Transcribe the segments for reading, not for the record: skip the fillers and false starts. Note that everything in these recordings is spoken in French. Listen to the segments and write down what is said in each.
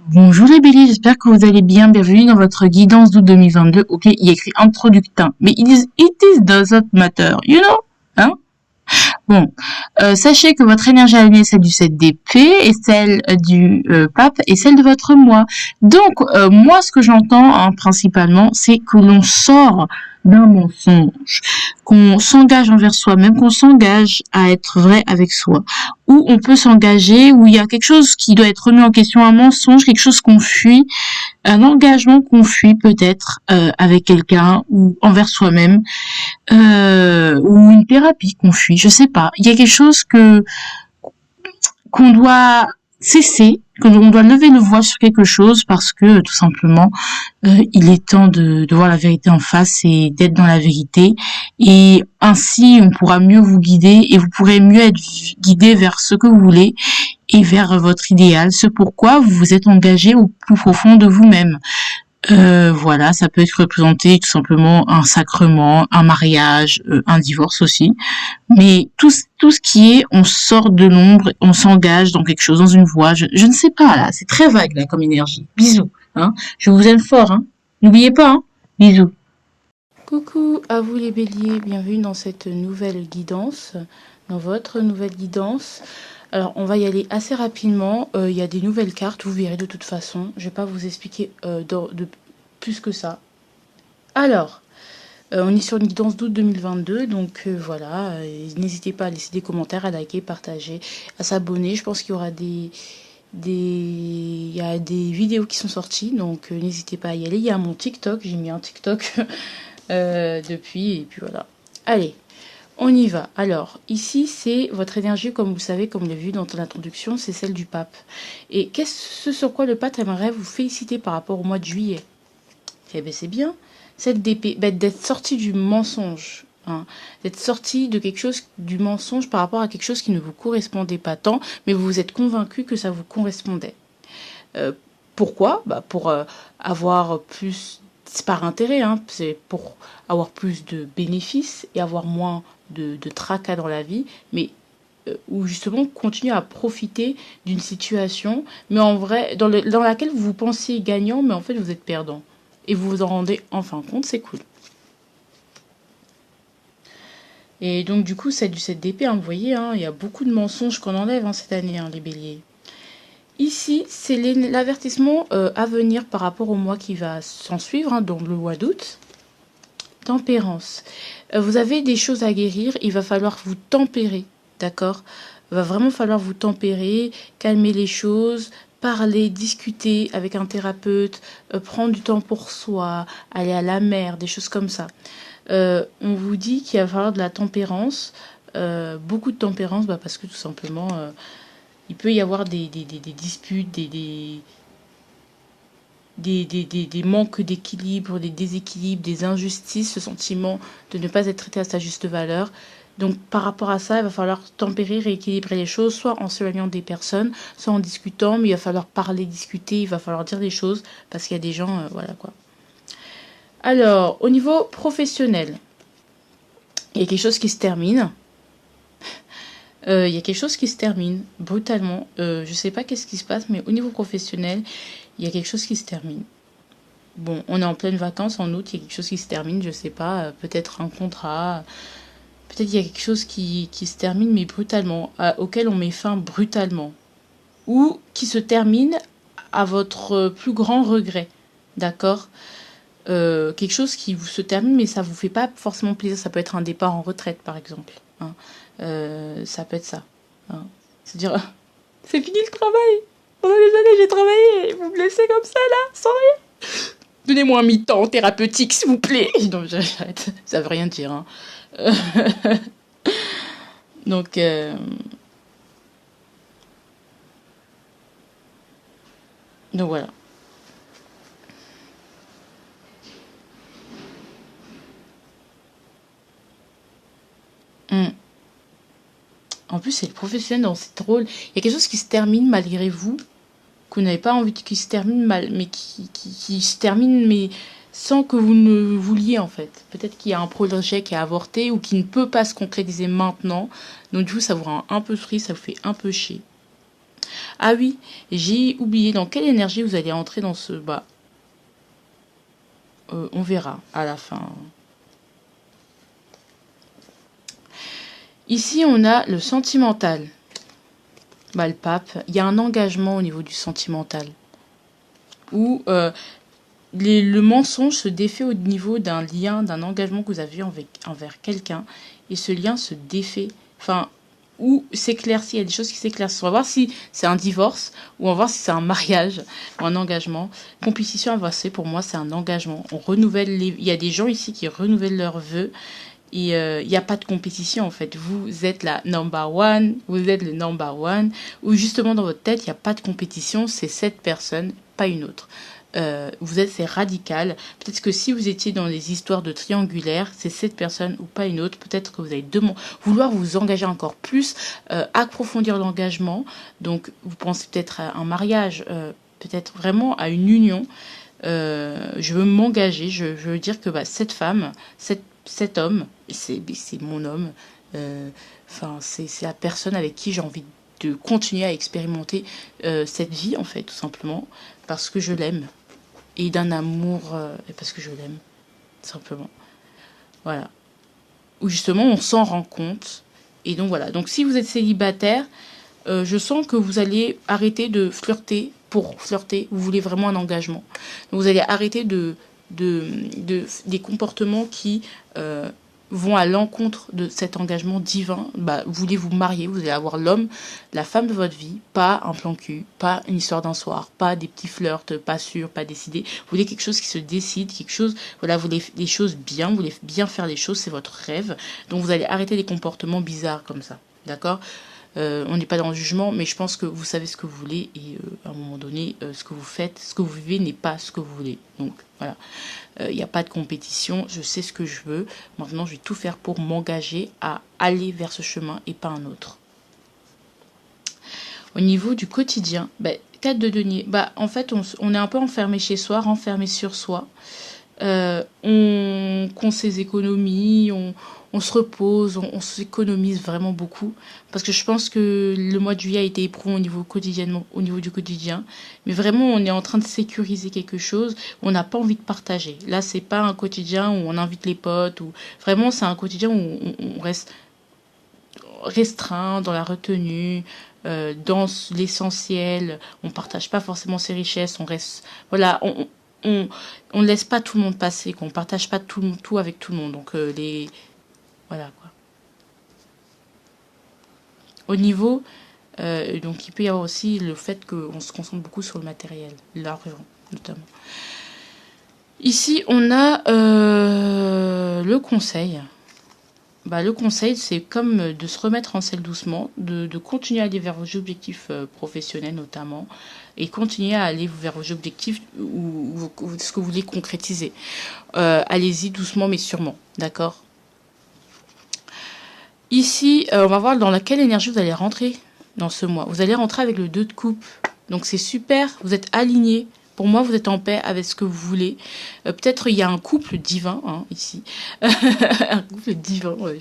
Bonjour les béliers, j'espère que vous allez bien. Bienvenue dans votre guidance d'août 2022. Ok, il y a écrit introductin, mais it is doesn't matter, you know? Hein? Bon, sachez que votre énergie alignée, celle du 7 d'épée et celle du pape et celle de votre moi. Donc, moi, ce que j'entends principalement, c'est que l'on sort d'un mensonge, qu'on s'engage envers soi-même, qu'on s'engage à être vrai avec soi, où on peut s'engager, où il y a quelque chose qui doit être remis en question, un mensonge, quelque chose qu'on fuit, un engagement qu'on fuit peut-être avec quelqu'un ou envers soi-même, ou une thérapie qu'on fuit, je sais pas. Il y a quelque chose qu'on doit cesser, qu'on doit lever le voile sur quelque chose parce que tout simplement il est temps de voir la vérité en face et d'être dans la vérité, et ainsi on pourra mieux vous guider et vous pourrez mieux être guidé vers ce que vous voulez et vers votre idéal, ce pourquoi vous vous êtes engagé au plus profond de vous-même. Voilà, ça peut être représenté tout simplement un sacrement, un mariage, un divorce aussi. Mais tout ce qui est, on sort de l'ombre, on s'engage dans quelque chose, dans une voie. Je ne sais pas là, c'est très vague là comme énergie. Bisous, hein. Je vous aime fort, hein. N'oubliez pas, hein. Bisous. Coucou à vous les béliers, bienvenue dans cette nouvelle guidance, dans votre nouvelle guidance. Alors on va y aller assez rapidement, il y a des nouvelles cartes, vous verrez de toute façon, je vais pas vous expliquer de plus que ça. Alors, on est sur une guidance d'août 2022, donc voilà, n'hésitez pas à laisser des commentaires, à liker, partager, à s'abonner. Je pense qu'il y aura il y a des vidéos qui sont sorties, donc n'hésitez pas à y aller. Il y a mon TikTok, j'ai mis un TikTok depuis, et puis voilà. Allez, on y va. Alors, ici, c'est votre énergie, comme vous savez, comme on l'a vu dans l'introduction, c'est celle du pape. Et qu'est-ce sur quoi le pape aimerait vous féliciter par rapport au mois de juillet? Eh bien, c'est bien. Cette d'épée, d'être sorti du mensonge. Hein, d'être sorti de quelque chose, du mensonge par rapport à quelque chose qui ne vous correspondait pas tant, mais vous vous êtes convaincu que ça vous correspondait. Pourquoi? Pour avoir plus, c'est par intérêt, hein, c'est pour avoir plus de bénéfices et avoir moins de tracas dans la vie, mais ou justement continuer à profiter d'une situation, mais en vrai, dans laquelle vous pensez gagnant, mais en fait vous êtes perdant. Et vous vous en rendez enfin compte, c'est cool. Et donc du coup, c'est du 7 d'épée, hein, vous voyez, hein, il y a beaucoup de mensonges qu'on enlève hein, cette année, hein, les béliers. Ici, c'est l'avertissement à venir par rapport au mois qui va s'en suivre, hein, donc le mois d'août. Tempérance. Vous avez des choses à guérir, il va falloir vous tempérer, d'accord? Il va vraiment falloir vous tempérer, calmer les choses, parler, discuter avec un thérapeute, prendre du temps pour soi, aller à la mer, des choses comme ça. On vous dit qu'il va falloir de la tempérance, beaucoup de tempérance, parce que tout simplement, il peut y avoir des disputes, des manques d'équilibre, des déséquilibres, des injustices, ce sentiment de ne pas être traité à sa juste valeur. Donc par rapport à ça, il va falloir tempérer, rééquilibrer les choses, soit en s'éloignant des personnes, soit en discutant, mais il va falloir parler, discuter, il va falloir dire des choses, parce qu'il y a des gens, voilà quoi. Alors, au niveau professionnel, il y a quelque chose qui se termine. Il y a quelque chose qui se termine brutalement. Je sais pas qu'est-ce qui se passe, mais au niveau professionnel, il y a quelque chose qui se termine. Bon, on est en pleine vacances en août, il y a quelque chose qui se termine, je sais pas, peut-être un contrat, peut-être il y a quelque chose qui se termine, mais brutalement, auquel on met fin brutalement. Ou qui se termine à votre plus grand regret, d'accord? Quelque chose qui vous se termine, mais ça vous fait pas forcément plaisir. Ça peut être un départ en retraite, par exemple. Hein. Ça peut être ça. Hein. C'est-à-dire, c'est fini le travail. Pendant des années, j'ai travaillé. Et vous me laissez comme ça, là, sans rien. Donnez-moi un mi-temps thérapeutique, s'il vous plaît. Non, j'arrête. Ça veut rien dire. Hein. Donc, voilà. En plus, c'est le professionnel dans ce rôle. Il y a quelque chose qui se termine malgré vous, que vous n'avez pas envie qu'il se termine mal, mais qui se termine, mais sans que vous ne vouliez en fait. Peut-être qu'il y a un projet qui a avorté ou qui ne peut pas se concrétiser maintenant. Donc du coup, ça vous rend un peu triste, ça vous fait un peu chier. Ah oui, j'ai oublié dans quelle énergie vous allez entrer dans ce... Bah, on verra à la fin. Ici, on a le sentimental. Bah, le pape, il y a un engagement au niveau du sentimental. Où le mensonge se défait au niveau d'un lien, d'un engagement que vous avez envers quelqu'un. Et ce lien se défait. Enfin, ou s'éclaircit. Il y a des choses qui s'éclaircissent. On va voir si c'est un divorce, ou on va voir si c'est un mariage, ou un engagement. Compétition avancée, pour moi, c'est un engagement. On renouvelle il y a des gens ici qui renouvellent leurs vœux. Et il n'y a pas de compétition en fait. Vous êtes la number one, vous êtes le number one. Ou justement dans votre tête, il n'y a pas de compétition, c'est cette personne, pas une autre. C'est radical. Peut-être que si vous étiez dans des histoires de triangulaire, c'est cette personne ou pas une autre. Peut-être que vous allez vouloir vous engager encore plus, approfondir l'engagement. Donc vous pensez peut-être à un mariage, peut-être vraiment à une union. Je veux m'engager, je veux dire que cette femme, cet homme, c'est mon homme, c'est la personne avec qui j'ai envie de continuer à expérimenter cette vie, en fait, tout simplement, parce que je l'aime. Et d'un amour, parce que je l'aime, simplement. Voilà. Où justement, on s'en rend compte. Et donc voilà. Donc si vous êtes célibataire, je sens que vous allez arrêter de flirter pour flirter. Vous voulez vraiment un engagement. Donc vous allez arrêter des comportements qui vont à l'encontre de cet engagement divin. Vous voulez vous marier, vous allez avoir l'homme, la femme de votre vie, pas un plan cul, pas une histoire d'un soir, pas des petits flirts, pas sûr, pas décidé. Vous voulez quelque chose qui se décide, quelque chose, voilà, vous voulez des choses bien, vous voulez bien faire les choses, c'est votre rêve. Donc vous allez arrêter les comportements bizarres comme ça, d'accord ? On n'est pas dans le jugement, mais je pense que vous savez ce que vous voulez et à un moment donné, ce que vous faites, ce que vous vivez n'est pas ce que vous voulez. Donc voilà, il n'y a pas de compétition, je sais ce que je veux. Maintenant, je vais tout faire pour m'engager à aller vers ce chemin et pas un autre. Au niveau du quotidien, 4 de denier, en fait, on est un peu enfermé chez soi, renfermé sur soi. On compte ses économies, on se repose, on s'économise vraiment beaucoup. Parce que je pense que le mois de juillet a été éprouvant au niveau du quotidien. Mais vraiment, on est en train de sécuriser quelque chose. On n'a pas envie de partager. Là, c'est pas un quotidien où on invite les potes. Vraiment, c'est un quotidien où on reste restreint dans la retenue, dans l'essentiel. On partage pas forcément ses richesses. On reste... Voilà, on ne laisse pas tout le monde passer, qu'on partage pas tout avec tout le monde. Donc voilà quoi. Au niveau, donc il peut y avoir aussi le fait qu'on se concentre beaucoup sur le matériel, l'argent notamment. Ici on a le conseil. Le conseil, c'est comme de se remettre en selle doucement, de continuer à aller vers vos objectifs professionnels notamment, et continuer à aller vers vos objectifs ou ce que vous voulez concrétiser. Allez-y doucement mais sûrement, d'accord ? Ici, on va voir dans quelle énergie vous allez rentrer dans ce mois. Vous allez rentrer avec le 2 de coupe, donc c'est super, vous êtes alignés. Pour moi, vous êtes en paix avec ce que vous voulez. Peut-être il y a un couple divin ici. Un couple divin. Ouais,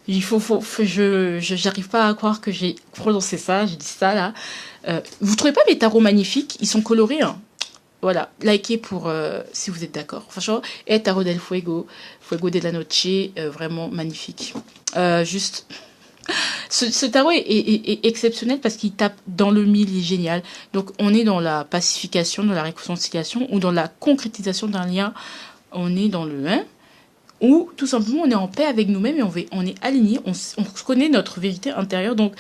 j'arrive pas à croire que j'ai prononcé ça. J'ai dit ça là. Vous trouvez pas mes tarots magnifiques? Ils sont colorés. Voilà, likez pour si vous êtes d'accord. Franchement, et Tarot del Fuego, Fuego de la Noche, vraiment magnifique. Juste. Ce tarot est exceptionnel parce qu'il tape dans le mille, il est génial. Donc on est dans la pacification, dans la réconciliation ou dans la concrétisation d'un lien. On est dans le 1 ou tout simplement on est en paix avec nous-mêmes et on est aligné, on connaît notre vérité intérieure. Donc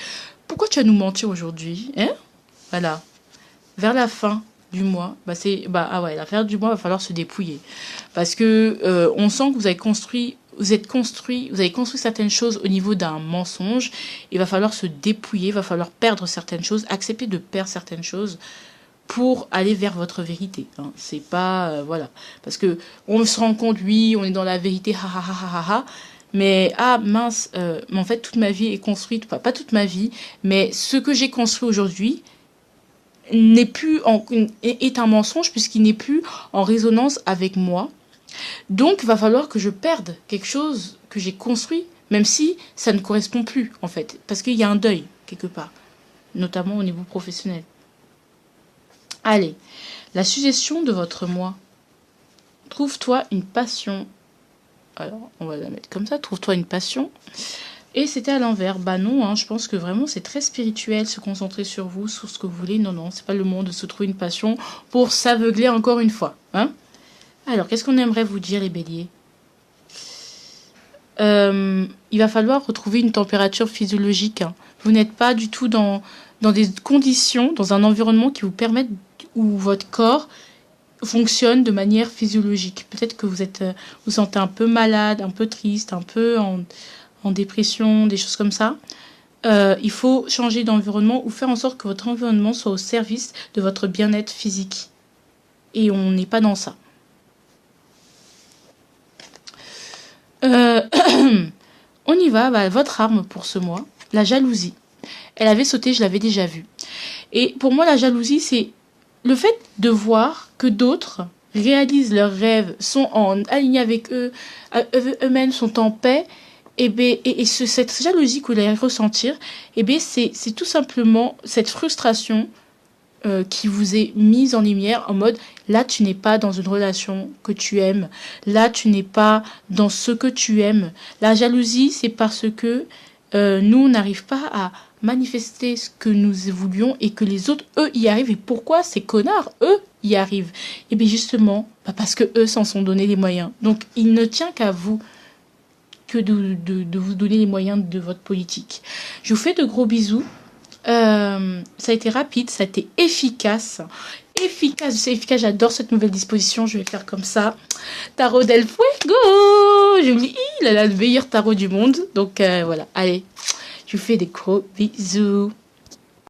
pourquoi tu vas nous mentir aujourd'hui, Voilà. Vers la fin du mois, la fin du mois, il va falloir se dépouiller parce que on sent que vous avez construit certaines choses au niveau d'un mensonge. Il va falloir se dépouiller, il va falloir perdre certaines choses, accepter de perdre certaines choses pour aller vers votre vérité. C'est pas voilà, parce que on se rend compte, oui, on est dans la vérité, mais mince, mais en fait toute ma vie est construite, pas toute ma vie, mais ce que j'ai construit aujourd'hui est un mensonge puisqu'il n'est plus en résonance avec moi. Donc, il va falloir que je perde quelque chose que j'ai construit, même si ça ne correspond plus, en fait. Parce qu'il y a un deuil, quelque part. notamment au niveau professionnel. Allez, la suggestion de votre moi. Trouve-toi une passion. Alors, on va la mettre comme ça. Trouve-toi une passion. Et c'était à l'envers. Bah non, hein, je pense que vraiment c'est très spirituel, se concentrer sur vous, sur ce que vous voulez. Non, non, c'est pas le moment de se trouver une passion pour s'aveugler encore une fois. Hein. Alors, qu'est-ce qu'on aimerait vous dire, les béliers? Il va falloir retrouver une température physiologique. Hein. Vous n'êtes pas du tout dans des conditions, dans un environnement qui vous permette, où votre corps fonctionne de manière physiologique. Peut-être que vous sentez un peu malade, un peu triste, un peu en dépression, des choses comme ça. Il faut changer d'environnement ou faire en sorte que votre environnement soit au service de votre bien-être physique. Et on n'est pas dans ça. On y va, bah, votre arme pour ce mois, la jalousie. Elle avait sauté, je l'avais déjà vue. Et pour moi, la jalousie, c'est le fait de voir que d'autres réalisent leurs rêves, sont alignés avec eux-mêmes, sont en paix, cette jalousie que vous allez ressentir, c'est tout simplement cette frustration qui vous est mise en lumière en mode là tu n'es pas dans une relation que tu aimes, là tu n'es pas dans ce que tu aimes. La jalousie, c'est parce que nous on n'arrive pas à manifester ce que nous voulions et que les autres eux y arrivent. Et pourquoi ces connards eux y arrivent? Et bien justement parce que eux s'en sont donné les moyens. Donc il ne tient qu'à vous que de vous donner les moyens de votre politique. Je vous fais de gros bisous. Ça a été rapide, ça a été efficace. C'est efficace, j'adore cette nouvelle disposition. Je vais faire comme ça. Tarot del Fuego. J'ai oublié, il a le meilleur tarot du monde. Donc voilà, allez, je vous fais des gros bisous.